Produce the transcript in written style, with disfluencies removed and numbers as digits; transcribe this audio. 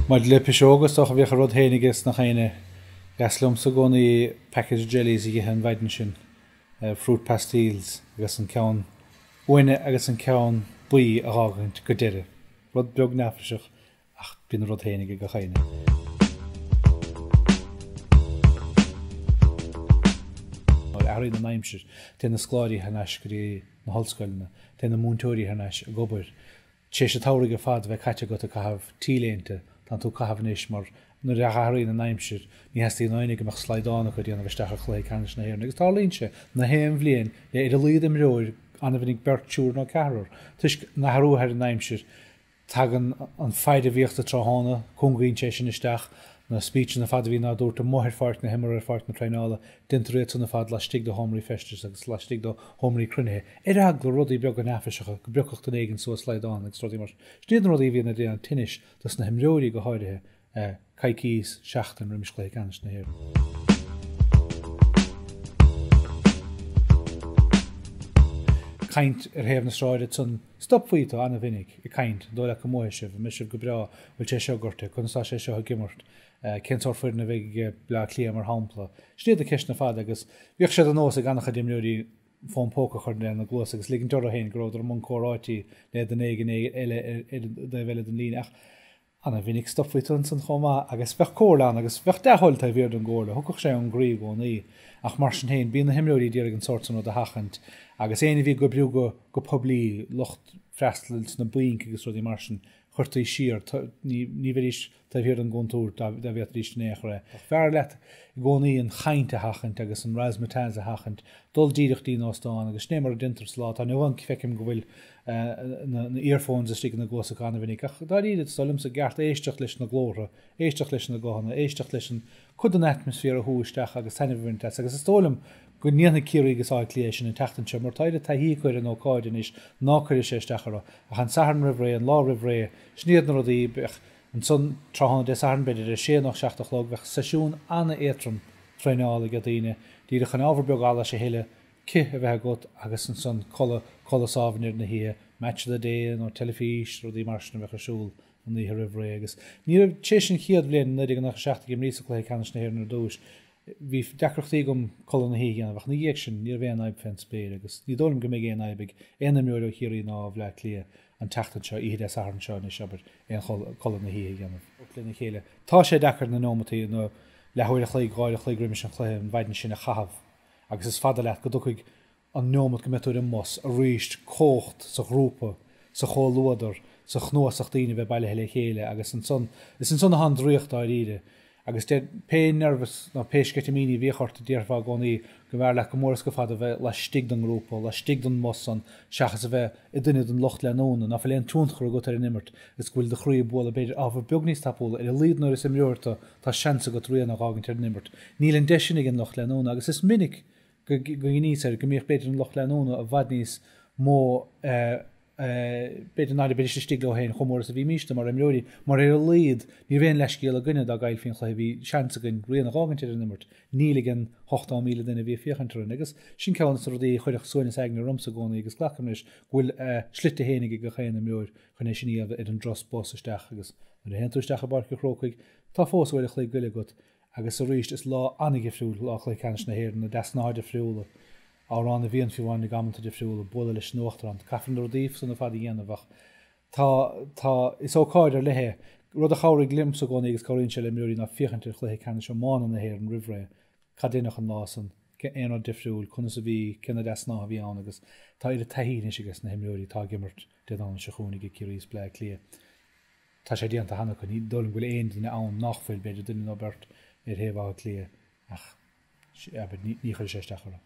Maar le agus toch bhíoch rud héniges nach chéine gaslum sa gcónaí package jellies I hen weiden sin fruit pastilles agus an ceann uine agus an ceann buí a hágant go deire. Rud beag nafriseach ach bín rud hénige go chéine. Arí na naimsir, ten na scláirí hanas goí na hallscoilna, ten na múntóirí hanas a gobar. Sé sé táirige fad bheith caite go a cahabh tílénta tan tú cahabhníis mar nuair a arí na naimsir, ní heí náinnig amach sleidána go dtíanana bheisteach chlé canis na hhéir. Agus tá línse na héim bblion le idir líad am roir anna bhínig bertúr nó cearúr. Tuis na harúthir na naimsir tagan an feide bhíochta tráhanna cungaín sé sin isteach na speech na fad bhí ná dúirta móthir fart na himar fart na treinála dinta réit na fad lastig do homrí festis agus lastig do homrí crunne. Ag go rudaí beag an afriseach go breocht an éigen so sleidáin ag strodí mar. Sníad rudí bhí na dé an tinis dus na himróí go háirithe caicís seachtain rimis lé ganis na hhéir. Kaint héamh na stráide san stopfuítá anna vinnig I kaint dóla go móisih misisih go bra bhfuil sé seo gorta chunstá sé seo gimmart cintar fuir na bheith bla clia mar hámpla. Sníad a ceis na fad agus bhíoh sé an nós a ganach dimúí fón póca chuir na glós agus lígin dora héin gróidir mún choráití le den éigen eile bheile den líach. Anna vinnig stopfuítún san chomá agus bheith cóláán agus bheith deholta bhíir an ggóla, thucach sé an gríomh gónaí ach mar sin héin bíon na himúí díar an sortan ó de hachant agus éana bhí go briú go poblí locht freistils na buin agus rudí mar sin chuirtaí siar ní bhíris tá bhíir an gúntúr da bhíad ríist néchre. Fear leit gcónaí an chainte hachant agus an rasmatáns a hachant dul díirechtí nóstáin agus snémar a dintar slá a nuhain feicim go bhfuil na earphones a stíigh na glósacána vinnig. Ach dá iad stolim sa gceart éisteach leis na glóra, éisteach leis na gána, éisteach leis an chud an atmosfér a thuisteach agus tanmhaint agus is tólam go níana cíí agus áiclééis sin an tetan se mar taide taí chuir an óáidin is nácuir sé stechara a an sahan rihré an lá rihré sníad na rodí bech an son trhanna de sahan beidir a sé nach seachtalog bheith sesiún anna étrum treinála go daine díidir an ábharbeag ala sé héile ci a bheith got agus an son cholásáhanir na hí match the day nó telefís rodí marsna bheith asúl an ní rihré agus. Ní sé sin chiad blian na nach seachta gim rísa lé canis na hir na dúis. Bhí decrochtaí gom chola na hí anna bhach na dhéic sin níor bhéon aib fen spéir agus ní dólam go mé géon aibig éana miúir chiirí ná bhle lia an teachtan seo iad san seo na seabar éon chola na hí anna lena chéile. Tá sé dechar na nómataí nó lehuiir chlé gáil chlé grimis an chlé an bhaidin sin na chahabh agus is fada leat go duchuig an nómat go metúir an mos a ríist cócht sa grúpa sa chóluadar sa chnóach daoine bheith bailile le chéile agus an son is an son a hand dríocht á ríide. Agus de pe nervus na peisketamíní bhíchart déirfá gcónaí go bhar le go móras go fad a bheith le stig don grúpa, le stig don mossan, seachas a bheith I duine don locht leóna, na féléon túnchar go ar nimmert, is bhfuil de chríí bóla beidir á bh beagníos tapúla ar a líadnar is imreúirta tá seansa go tríana a gágan ar nimmert. Níl an deisinig an locht leóna, agus is minic go níos ar go míoh beidir an locht leóna a bhd níos mó beidir náidir beidir stig le héin chomóras a bhí míiste mar imreúí mar ar a líad ní bhéon leiscéal a gine a gail fin chla bhí seansa gon riana gágan ar nimmert. Níligan 8 míle duna bhí fiochantar agus sin ceann sa rudí chuideach suúna agna romsa gcónaí agus ghlachas bhfuil slite hénig go chéanana miúir chun é sin íomh ar an dros bósisteach agus mar a henúisteach a barca chrócaig tá fóshfuil chlé goile go agus a ríist is lá anige friúil lá chlé canis na héir na deasghnátha friúla árán a bhíon fiúháin na gamanta de friúla bula leis nóachtarrán cafran rodíh sanna fad dhéanamhach. Tá is óáidir lethe rud a chair glimm sa gcónaí agus choíonn se le miúí na fiochantar chluthe canis mána na héir an rihré cadéach an lásan éonar difriúil chuna sa bhí cinna deasghnátha bhí an agus tá iad a taíine agus na himúí tá gimmart de an se chuúnig go ciríos ble lia. Tá sé díanta hana chun í dulm bhfuil aon duine ann nachfuil beidir duine Albert ar héhá lia ach ní chuir sé stechara.